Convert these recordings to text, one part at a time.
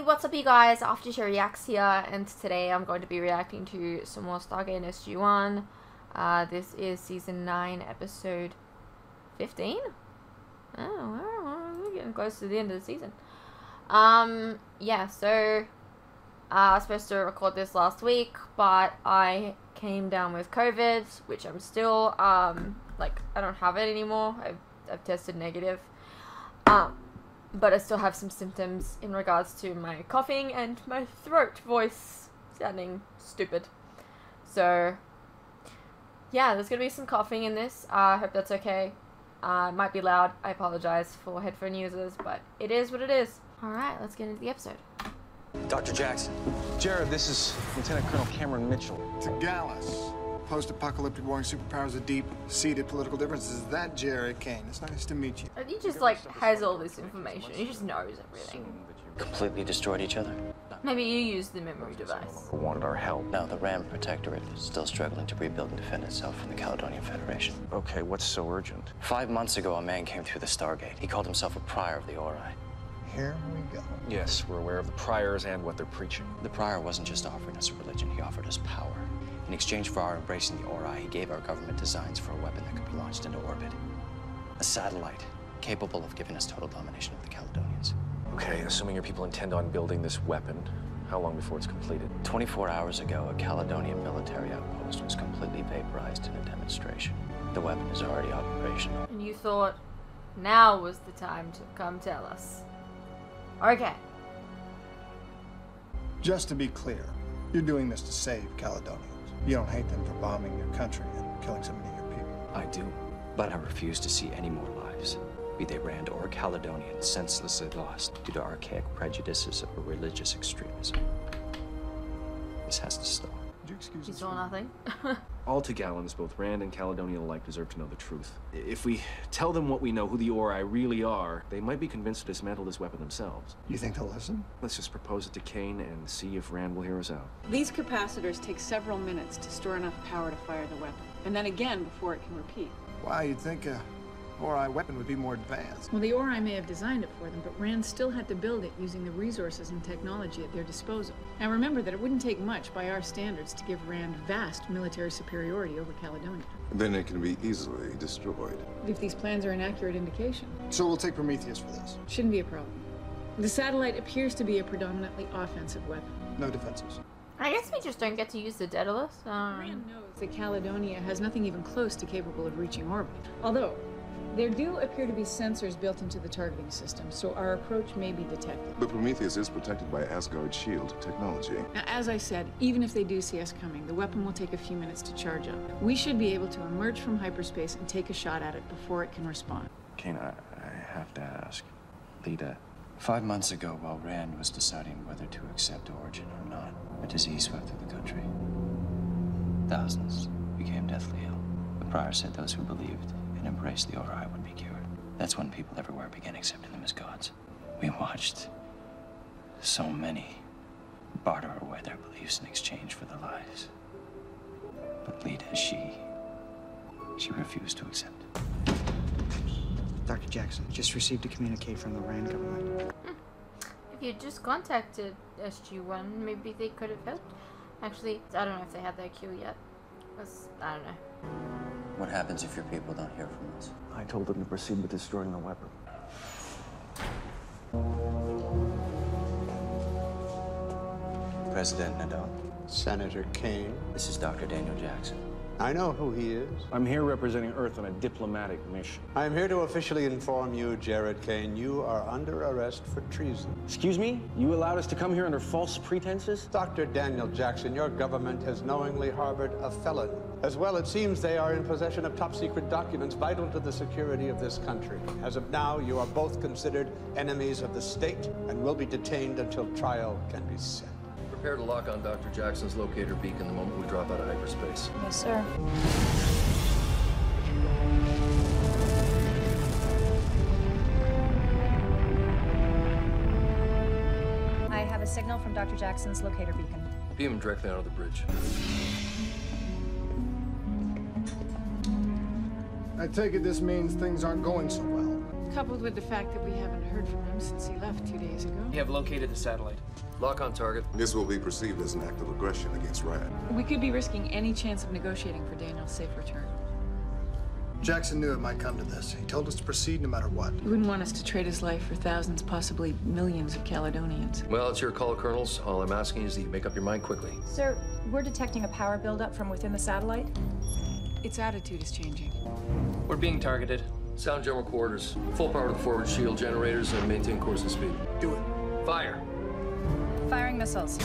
what's up you guys, Aftershow Reacts here, and today I'm going to be reacting to some more Stargate SG-1. This is Season 9, Episode 15? Oh, we're getting close to the end of the season. Yeah, so I was supposed to record this last week, but I came down with COVID, which I'm still, like, I don't have it anymore. I've tested negative. But I still have some symptoms in regards to my coughing and my throat voice sounding stupid. So, yeah, there's going to be some coughing in this. I hope that's okay. It might be loud. I apologize for headphone users, but it is what it is. Alright, let's get into the episode. Dr. Jackson. Jared, this is Lieutenant Colonel Cameron Mitchell. To Gallus. Post-apocalyptic warring superpowers with deep-seated political differences. Is that Jared Kane? It's nice to meet you. He just, like, has all this information. He just knows everything. Completely destroyed each other? Maybe you used the memory device. Wanted our help. Now the Ram Protectorate is still struggling to rebuild and defend itself from the Caledonian Federation. Okay, what's so urgent? 5 months ago, a man came through the Stargate. He called himself a prior of the Ori. Here we go. Yes, we're aware of the priors and what they're preaching. The prior wasn't just offering us a religion, he offered us power. In exchange for our embracing the Ori, he gave our government designs for a weapon that could be launched into orbit. A satellite capable of giving us total domination of the Caledonians. Okay, assuming your people intend on building this weapon, how long before it's completed? 24 hours ago, a Caledonian military outpost was completely vaporized in a demonstration. The weapon is already operational. And you thought now was the time to come tell us. Okay. Just to be clear, you're doing this to save Caledonians. You don't hate them for bombing your country and killing so many of your people. I do, but I refuse to see any more lives, be they Rand or Caledonian, senselessly lost due to archaic prejudices of a religious extremism. This has to stop. Would you excuse You us saw for- nothing? All to Gallons, both Rand and Caledonian alike deserve to know the truth. If we tell them what we know, who the Ori really are, they might be convinced to dismantle this weapon themselves. You think they'll listen? Let's just propose it to Kane and see if Rand will hear us out. These capacitors take several minutes to store enough power to fire the weapon, and then again before it can repeat. Wow, you'd think a Ori weapon would be more advanced. Well, the Ori may have designed it for them, but Rand still had to build it using the resources and technology at their disposal. Now remember that it wouldn't take much by our standards to give Rand vast military superiority over Caledonia. Then it can be easily destroyed. If these plans are an accurate indication. So we'll take Prometheus for this. Shouldn't be a problem. The satellite appears to be a predominantly offensive weapon. No defenses. I guess we just don't get to use the Daedalus. Rand knows that Caledonia has nothing even close to capable of reaching orbit. Although, there do appear to be sensors built into the targeting system, so our approach may be detected. But Prometheus is protected by Asgard shield technology. Now, as I said, even if they do see us coming, the weapon will take a few minutes to charge up. We should be able to emerge from hyperspace and take a shot at it before it can respond. Kane, I have to ask. Lita, 5 months ago, while Rand was deciding whether to accept Origin or not, a disease swept through the country. Thousands became deathly ill. The prior said those who believed and embraced the Ori would be cured. That's when people everywhere began accepting them as gods. We watched so many barter away their beliefs in exchange for their lives. But Lita, she refused to accept it. Dr. Jackson, just received a communique from the Rand government. If you just contacted SG-1, maybe they could have helped. Actually, I don't know if they had their cue yet. I don't know. What happens if your people don't hear from us? I told them to proceed with destroying the weapon. President Ethon, Senator Kane. this is Dr. Daniel Jackson. I know who he is. I'm here representing Earth on a diplomatic mission. I am here to officially inform you, Jared Kane, you are under arrest for treason. Excuse me? You allowed us to come here under false pretenses? Dr. Daniel Jackson, your government has knowingly harbored a felon. As well, it seems they are in possession of top-secret documents vital to the security of this country. As of now, you are both considered enemies of the state and will be detained until trial can be set. Prepare to lock on Dr. Jackson's locator beacon the moment we drop out of hyperspace. Yes, sir. I have a signal from Dr. Jackson's locator beacon. Beam him directly onto the bridge. I take it this means things aren't going so well. Coupled with the fact that we haven't heard from him since he left 2 days ago. We have located the satellite. Lock on target. This will be perceived as an act of aggression against Rand. We could be risking any chance of negotiating for Daniel's safe return. Jackson knew it might come to this. He told us to proceed no matter what. He wouldn't want us to trade his life for thousands, possibly millions of Caledonians. Well, it's your call, Colonels. All I'm asking is that you make up your mind quickly. Sir, we're detecting a power buildup from within the satellite. Its attitude is changing. We're being targeted. Sound general quarters. Full power to the forward shield generators and maintain course and speed. Do it. Fire. Firing missiles.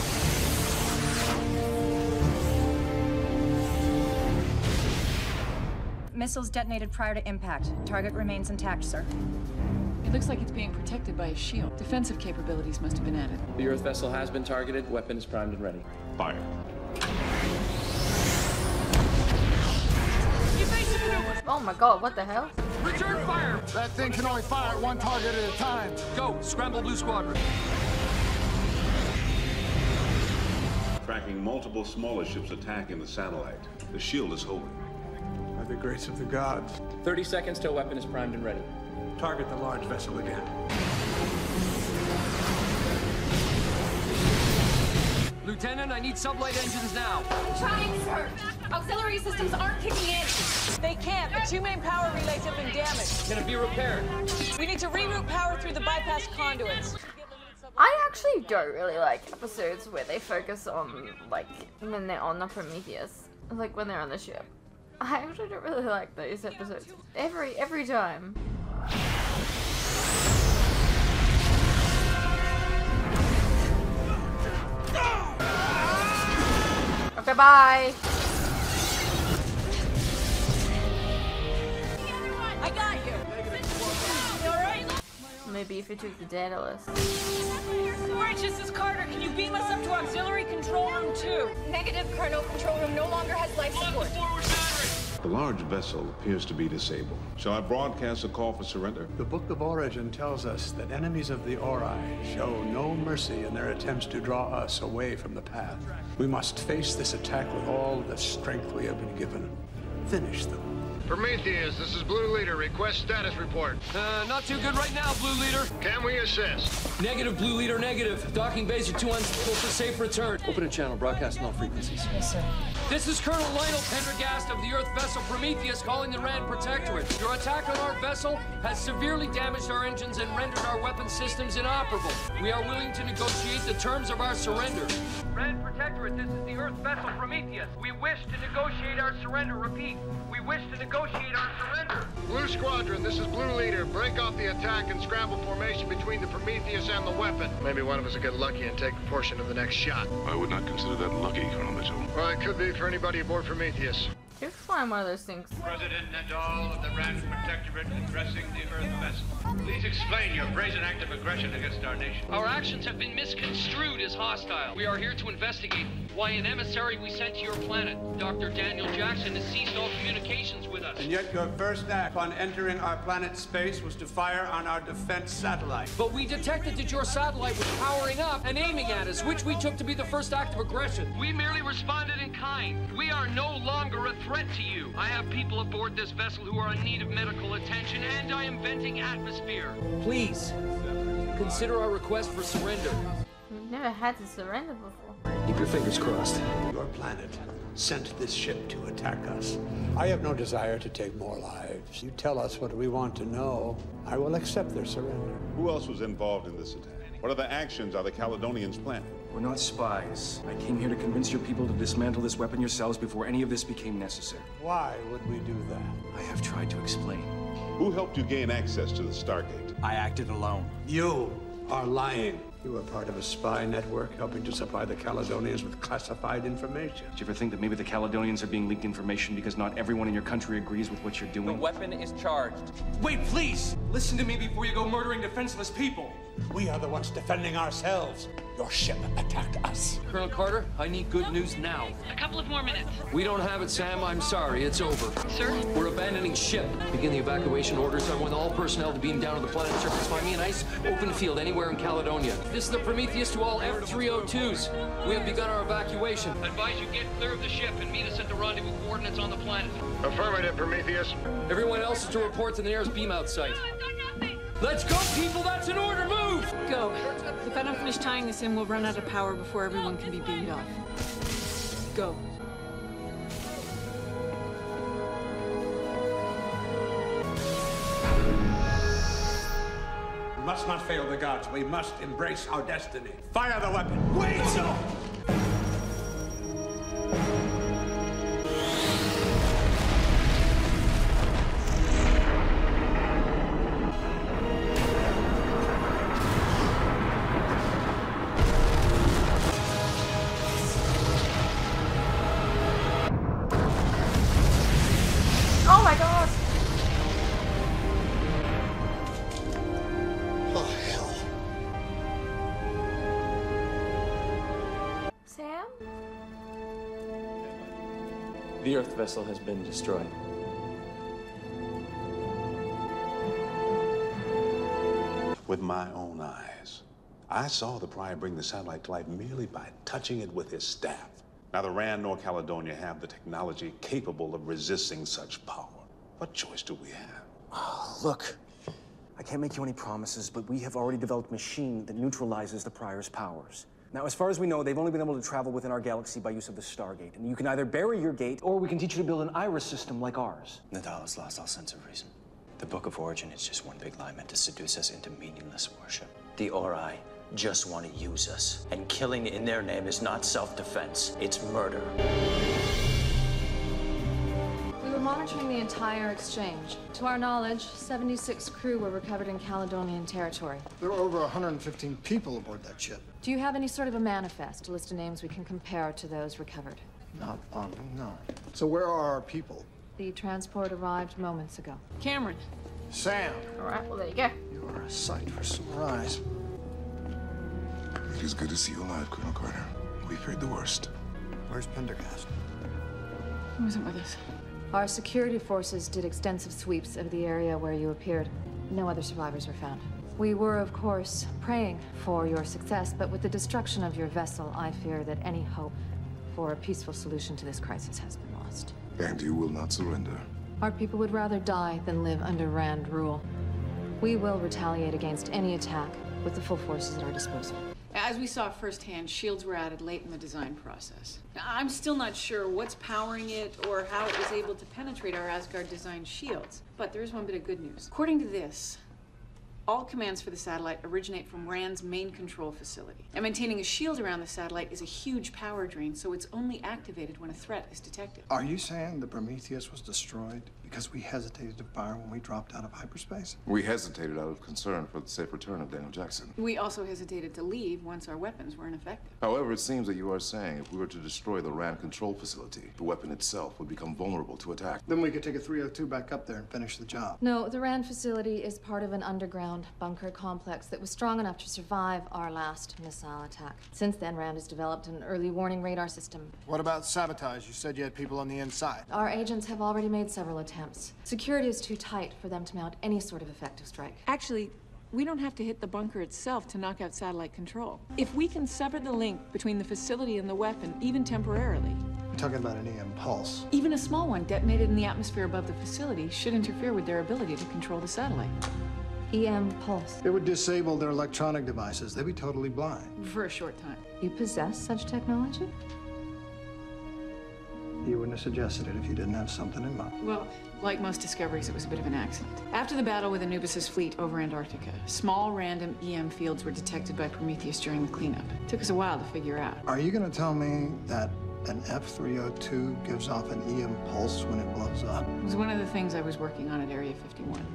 Missiles detonated prior to impact. Target remains intact, sir. It looks like it's being protected by a shield. Defensive capabilities must have been added. The Earth vessel has been targeted. Weapon is primed and ready. Fire. Oh my god, what the hell? Return fire! That thing can only fire at one target at a time. Go! Scramble Blue Squadron. Tracking multiple smaller ships attacking the satellite. The shield is holding. By the grace of the gods. 30 seconds till weapon is primed and ready. Target the large vessel again. Lieutenant, I need sublight engines now. Trying, sir. Auxiliary systems aren't kicking in. They can't. The two main power relays have been damaged. Can it be repaired? We need to reroute power through the bypass conduits. I actually don't really like episodes where they focus on, like, when they're on the Prometheus. Like, when they're on the ship. I actually don't really like those episodes. Every time. Okay, bye! I got you! You alright? Maybe if you took the Daedalus. Alright, this is Carter. Can you beam us up to auxiliary control room 2? Negative, Colonel. Control room no longer has life support. The large vessel appears to be disabled. Shall I broadcast a call for surrender? The Book of Origin tells us that enemies of the Ori show no mercy in their attempts to draw us away from the path. We must face this attack with all the strength we have been given. Finish them. Prometheus, this is Blue Leader. Request status report. Not too good right now, Blue Leader. Can we assist? Negative, Blue Leader, negative. Docking bays are too unstable for safe return. Open a channel, broadcasting all frequencies. Yes, sir. This is Colonel Lionel Pendergast of the Earth vessel Prometheus calling the Rand Protectorate. Your attack on our vessel has severely damaged our engines and rendered our weapon systems inoperable. We are willing to negotiate the terms of our surrender. Rand Protectorate, this is the Earth vessel Prometheus. We wish to negotiate our surrender. Repeat, we wish to negotiate our surrender. Blue Squadron, this is Blue Leader. Break off the attack and scramble formation between the Prometheus and the weapon. Maybe one of us will get lucky and take a portion of the next shot. I would not consider that lucky, Colonel Mitchell. Well, it could be for anybody aboard Prometheus. Just find one of those things. President and all of the Rand Protectorate addressing the Earth vessel. Please explain your brazen act of aggression against our nation. Our actions have been misconstrued as hostile. We are here to investigate why an emissary we sent to your planet, Dr. Daniel Jackson, has ceased all communications with us. And yet your first act on entering our planet's space was to fire on our defense satellite. But we detected that your satellite was powering up and aiming at us, which we took to be the first act of aggression. We merely responded in kind. We are no longer a threat to you. I have people aboard this vessel who are in need of medical attention, and I am venting atmosphere. Please, consider our request for surrender. We've never had to surrender before. Keep your fingers crossed. Your planet sent this ship to attack us. I have no desire to take more lives. You tell us what we want to know. I will accept their surrender. Who else was involved in this attack? What other actions are the Caledonians planning? We're not spies. I came here to convince your people to dismantle this weapon yourselves before any of this became necessary. Why would we do that? I have tried to explain. Who helped you gain access to the Stargate? I acted alone. You are lying. You are part of a spy network helping to supply the Caledonians with classified information. Did you ever think that maybe the Caledonians are being leaked information because not everyone in your country agrees with what you're doing? The weapon is charged. Wait, please! Listen to me before you go murdering defenseless people. We are the ones defending ourselves. Your ship attacked us. Colonel Carter, I need good news now. A couple of more minutes. We don't have it, Sam. I'm sorry. It's over. Sir? We're abandoning ship. Begin the evacuation orders. I want all personnel to beam down to the planet's surface. Find me a nice open field anywhere in Caledonia. This is the Prometheus to all F-302s. We have begun our evacuation. Advise you get clear of the ship and meet us at the rendezvous coordinates on the planet. Affirmative, Prometheus. Everyone else is to report to the nearest beam-out site. Let's go, people! That's an order! Move! Go. If I don't finish tying this in, we'll run out of power before everyone can be beamed off. Go. We must not fail the gods. We must embrace our destiny. Fire the weapon. Wait! Oh my god! Oh, hell. Sam? The Earth vessel has been destroyed. With my own eyes, I saw the Prior bring the satellite to life merely by touching it with his staff. Neither Rand nor Caledonia have the technology capable of resisting such power. What choice do we have? Oh, look, I can't make you any promises, but we have already developed a machine that neutralizes the Prior's powers. Now, as far as we know, they've only been able to travel within our galaxy by use of the Stargate. And you can either bury your gate, or we can teach you to build an iris system like ours. Nadal has lost all sense of reason. The Book of Origin is just one big lie meant to seduce us into meaningless worship. The Ori just want to use us. And killing in their name is not self-defense, it's murder. We were monitoring the entire exchange. To our knowledge, 76 crew were recovered in Caledonian territory. There were over 115 people aboard that ship. Do you have any sort of a manifest, a list of names we can compare to those recovered? Not on them, no. So where are our people? The transport arrived moments ago. Cameron. Sam. All right, well, there you go. You are a sight for sore eyes. It is good to see you alive, Colonel Carter. We feared the worst. Where's Pendergast? He wasn't with us. Our security forces did extensive sweeps of the area where you appeared. No other survivors were found. We were, of course, praying for your success, but with the destruction of your vessel, I fear that any hope for a peaceful solution to this crisis has been lost. And you will not surrender. Our people would rather die than live under Rand rule. We will retaliate against any attack with the full forces at our disposal. As we saw firsthand, shields were added late in the design process. Now, I'm still not sure what's powering it or how it was able to penetrate our Asgard-designed shields. But there is one bit of good news. According to this, all commands for the satellite originate from Rand's main control facility. And maintaining a shield around the satellite is a huge power drain, so it's only activated when a threat is detected. Are you saying the Prometheus was destroyed because we hesitated to fire when we dropped out of hyperspace? We hesitated out of concern for the safe return of Daniel Jackson. We also hesitated to leave once our weapons were ineffective. However, it seems that you are saying if we were to destroy the Rand control facility, the weapon itself would become vulnerable to attack. Then we could take a 302 back up there and finish the job. No, the Rand facility is part of an underground bunker complex that was strong enough to survive our last missile attack. Since then, Rand has developed an early warning radar system. What about sabotage? You said you had people on the inside. Our agents have already made several attempts. Security is too tight for them to mount any sort of effective strike. Actually, we don't have to hit the bunker itself to knock out satellite control. If we can sever the link between the facility and the weapon, even temporarily. You're talking about an EM pulse. Even a small one detonated in the atmosphere above the facility should interfere with their ability to control the satellite. EM pulse. It would disable their electronic devices. They'd be totally blind. For a short time. You possess such technology? You wouldn't have suggested it if you didn't have something in mind. Well, like most discoveries, it was a bit of an accident. After the battle with Anubis's fleet over Antarctica, small random EM fields were detected by Prometheus during the cleanup. It took us a while to figure out. Are you going to tell me that an F-302 gives off an EM pulse when it blows up? It was one of the things I was working on at Area 51.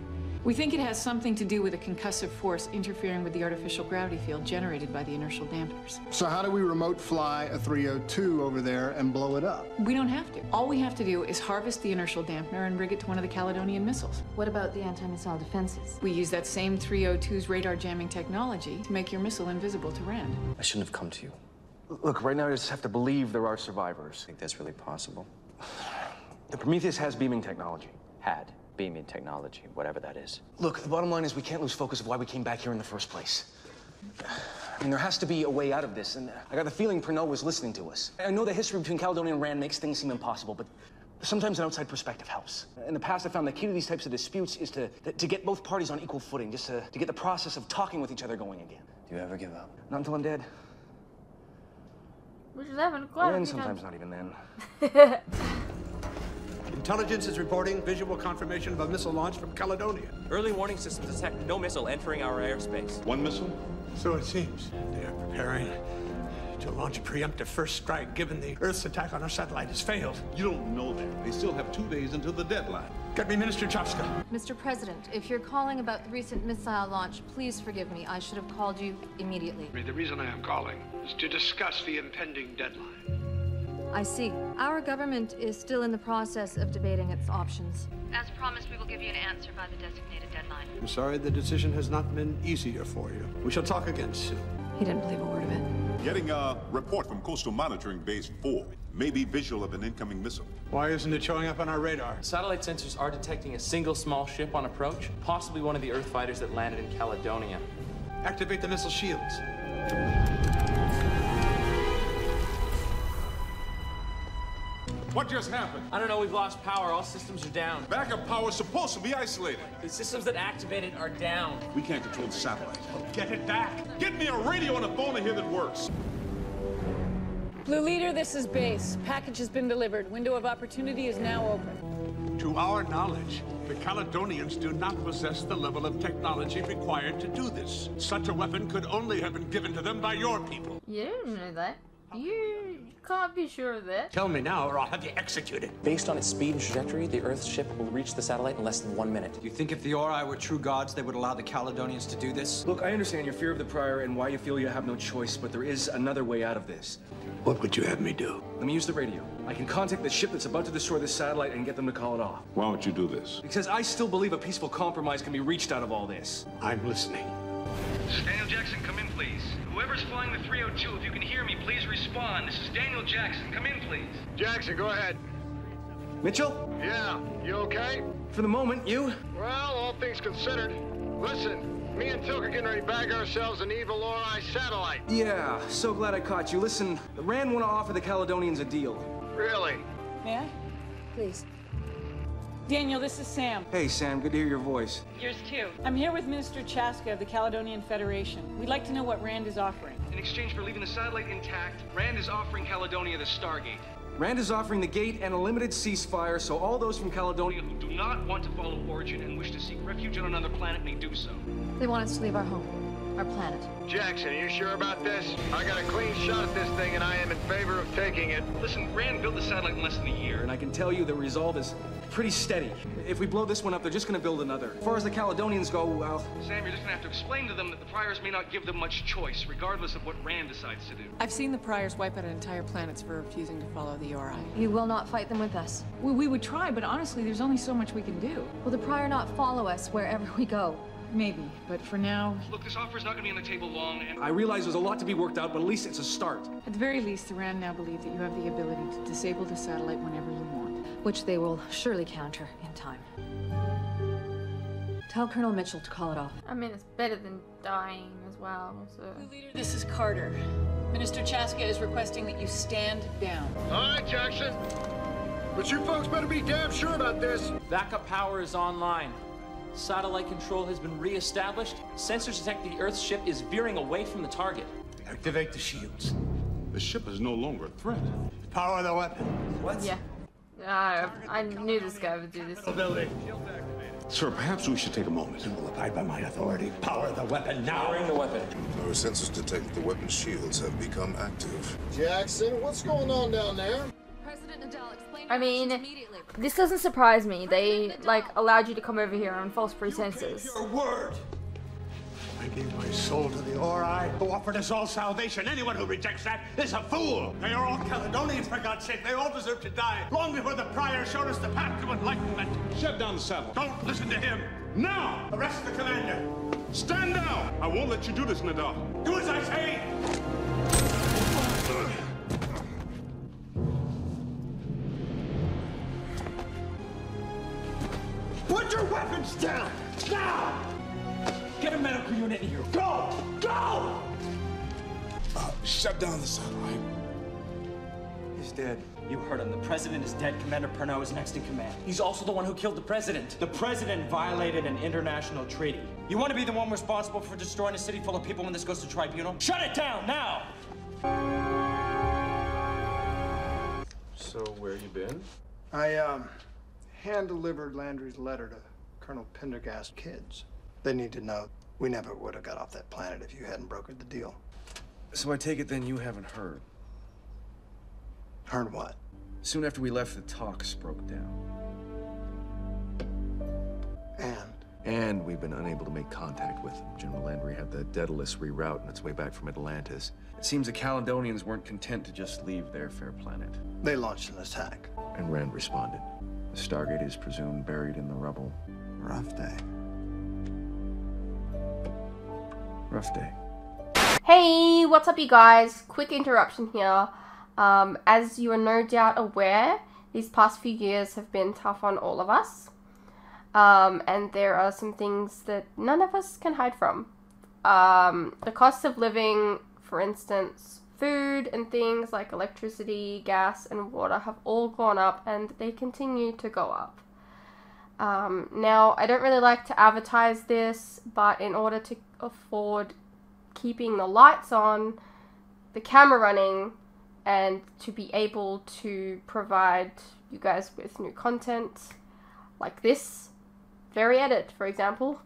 We think it has something to do with a concussive force interfering with the artificial gravity field generated by the inertial dampeners. So how do we remote fly a 302 over there and blow it up? We don't have to. All we have to do is harvest the inertial dampener and rig it to one of the Caledonian missiles. What about the anti-missile defenses? We use that same 302's radar jamming technology to make your missile invisible to Rand. I shouldn't have come to you. Look, right now I just have to believe there are survivors. Think that's really possible? The Prometheus has beaming technology. Had beaming technology, whatever that is. Look, the bottom line is we can't lose focus of why we came back here in the first place. I mean, there has to be a way out of this, and I got the feeling Pernod was listening to us. I know the history between Caledonia and Rand makes things seem impossible, but sometimes an outside perspective helps. In the past, I found the key to these types of disputes is to get both parties on equal footing, just to get the process of talking with each other going again. Do you ever give up? Not until I'm dead. Which is happening quite a And few sometimes times. not even then. Intelligence is reporting visual confirmation of a missile launch from Caledonia. Early warning systems detect no missile entering our airspace. One missile? So it seems. They are preparing to launch a preemptive first strike, given the Earth's attack on our satellite has failed. You don't know that. They still have 2 days until the deadline. Get me Minister Chopska. Mr. President, if you're calling about the recent missile launch, please forgive me. I should have called you immediately. The reason I am calling is to discuss the impending deadline. I see. Our government is still in the process of debating its options. As promised, we will give you an answer by the designated deadline. I'm sorry the decision has not been easier for you. We shall talk again soon. He didn't believe a word of it. Getting a report from Coastal Monitoring Base 4. Maybe visual of an incoming missile. Why isn't it showing up on our radar? Satellite sensors are detecting a single small ship on approach, possibly one of the Earth fighters that landed in Caledonia. Activate the missile shields. What just happened? I don't know, we've lost power. All systems are down. Backup power is supposed to be isolated. The systems that activated are down. We can't control the satellite. Get it back. Get me a radio on the phone in here that works. Blue Leader, this is base. Package has been delivered. Window of opportunity is now open. To our knowledge, the Caledonians do not possess the level of technology required to do this. Such a weapon could only have been given to them by your people. You didn't know that. You can't be sure of that. Tell me now, or I'll have you executed. Based on its speed and trajectory, the Earth's ship will reach the satellite in less than 1 minute. Do you think if the Ori were true gods, they would allow the Caledonians to do this? Look, I understand your fear of the Prior and why you feel you have no choice, but there is another way out of this. What would you have me do? Let me use the radio. I can contact the ship that's about to destroy this satellite and get them to call it off. Why would you do this? Because I still believe a peaceful compromise can be reached out of all this. I'm listening. This is Daniel Jackson, come in, please. Whoever's flying the 302, if you can hear me, please respond. This is Daniel Jackson, come in, please. Jackson, go ahead. Mitchell? Yeah, you okay? For the moment, you? Well, all things considered. Listen, me and Tilk are getting ready to bag ourselves an evil Ori satellite. Yeah, so glad I caught you. Listen, Rand want to offer the Caledonians a deal. Really? May I? Please. Daniel, this is Sam. Hey, Sam, good to hear your voice. Yours too. I'm here with Minister Chaska of the Caledonian Federation. We'd like to know what Rand is offering. In exchange for leaving the satellite intact, Rand is offering Caledonia the Stargate. Rand is offering the gate and a limited ceasefire, so all those from Caledonia Who do not want to follow Origin and wish to seek refuge on another planet may do so. They want us to leave our home, our planet. Jackson, are you sure about this? I got a clean shot at this thing, and I am in favor of taking it. Listen, Rand built the satellite in less than a year. and I can tell you the resolve is pretty steady. If we blow this one up, they're just gonna build another. As far as the Caledonians go, well... Sam, you're just gonna have to explain to them that the Priors may not give them much choice, regardless of what Rand decides to do. I've seen the Priors wipe out entire planets for refusing to follow the Ori. You will not fight them with us. We would try, but honestly, there's only so much we can do. Will the Prior not follow us wherever we go? Maybe, but for now... Look, this offer's not gonna be on the table long, and... I realize there's a lot to be worked out, but at least it's a start. At the very least, the Rand now believe that you have the ability to disable the satellite whenever you want. Which they will surely counter in time. Tell Colonel Mitchell to call it off. I mean, it's better than dying as well, so... Leader, this is Carter. Minister Chaska is requesting that you stand down. All right, Jackson. But you folks better be damn sure about this. Backup power is online. Satellite control has been re-established. Sensors detect the Earth's ship is veering away from the target. Activate the shields. The ship is no longer a threat. Power the weapon. What? Yeah. I knew this guy would do this. Sir, perhaps we should take a moment. You will abide by my authority. Power the weapon now. Powering the weapon. Our sensors detect the weapon shields have become active. Jackson, what's going on down there? President I mean, this doesn't surprise me. They, like, allowed you to come over here on false pretenses. Your word! I gave my soul to the Ori, who offered us all salvation. Anyone who rejects that is a fool. They are all Caledonians, for God's sake. They all deserve to die. Long before the prior showed us the path to enlightenment. Shut down the saddle. Don't listen to him. Now! Arrest the commander. Stand down! I won't let you do this, Nadal. Do as I say! Put your weapons down! Now! Get a medical unit in here. Go! Go! Shut down the satellite. He's dead. You heard him. The president is dead. Commander Pernod is next in command. He's also the one who killed the president. The president violated an international treaty. You want to be the one responsible for destroying a city full of people when this goes to tribunal? Shut it down now! So, where you been? I, hand-delivered Landry's letter to Colonel Pendergast's kids. They need to know we never would have got off that planet if you hadn't brokered the deal. So I take it then you haven't heard. Heard what? Soon after we left, the talks broke down. And we've been unable to make contact with them. General Landry had the Daedalus reroute on its way back from Atlantis. It seems the Caledonians weren't content to just leave their fair planet. they launched an attack. And Rand responded. The Stargate is presumed buried in the rubble. Rough day. Rough day. Hey, what's up you guys? Quick interruption here. As you are no doubt aware, these past few years have been tough on all of us. And there are some things that none of us can hide from. The cost of living, for instance, food and things like electricity, gas, and water have all gone up, and they continue to go up. Now, I don't really like to advertise this, but in order to afford keeping the lights on, the camera running, and to be able to provide you guys with new content like this very edit, for example,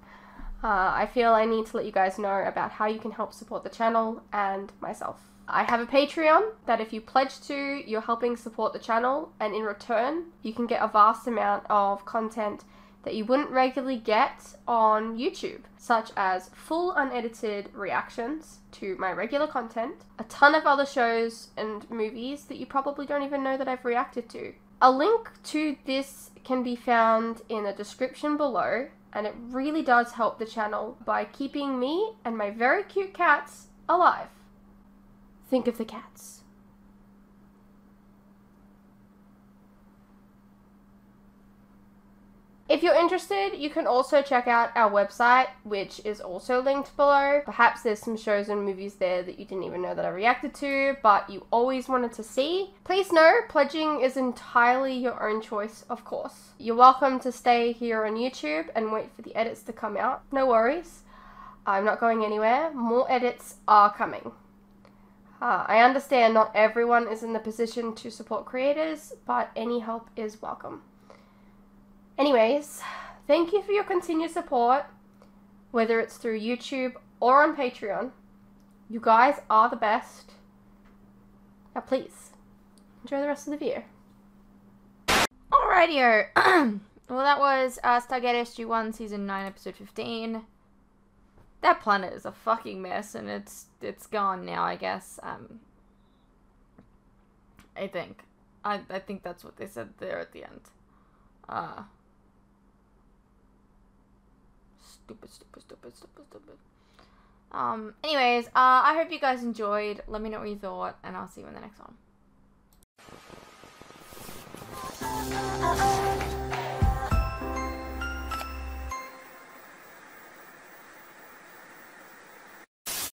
I feel I need to let you guys know about how you can help support the channel and myself. I have a Patreon that if you pledge to, you're helping support the channel, and in return, you can get a vast amount of content that you wouldn't regularly get on YouTube, such as full unedited reactions to my regular content, a ton of other shows and movies that you probably don't even know that I've reacted to. A link to this can be found in the description below, and it really does help the channel by keeping me and my very cute cats alive. Think of the cats. If you're interested, you can also check out our website, which is also linked below. Perhaps there's some shows and movies there that you didn't even know that I reacted to, but you always wanted to see. Please know, pledging is entirely your own choice, of course. You're welcome to stay here on YouTube and wait for the edits to come out. No worries. I'm not going anywhere. More edits are coming. I understand not everyone is in the position to support creators, but any help is welcome. Anyways, thank you for your continued support, whether it's through YouTube or on Patreon. You guys are the best. Now please, enjoy the rest of the video. Alrighty-o. Well, that was Stargate SG-1 Season 9, Episode 15. That planet is a fucking mess, and it's gone now, I guess. I think. I think that's what they said there at the end. Stupid. Anyways, I hope you guys enjoyed. Let me know what you thought, and I'll see you in the next one.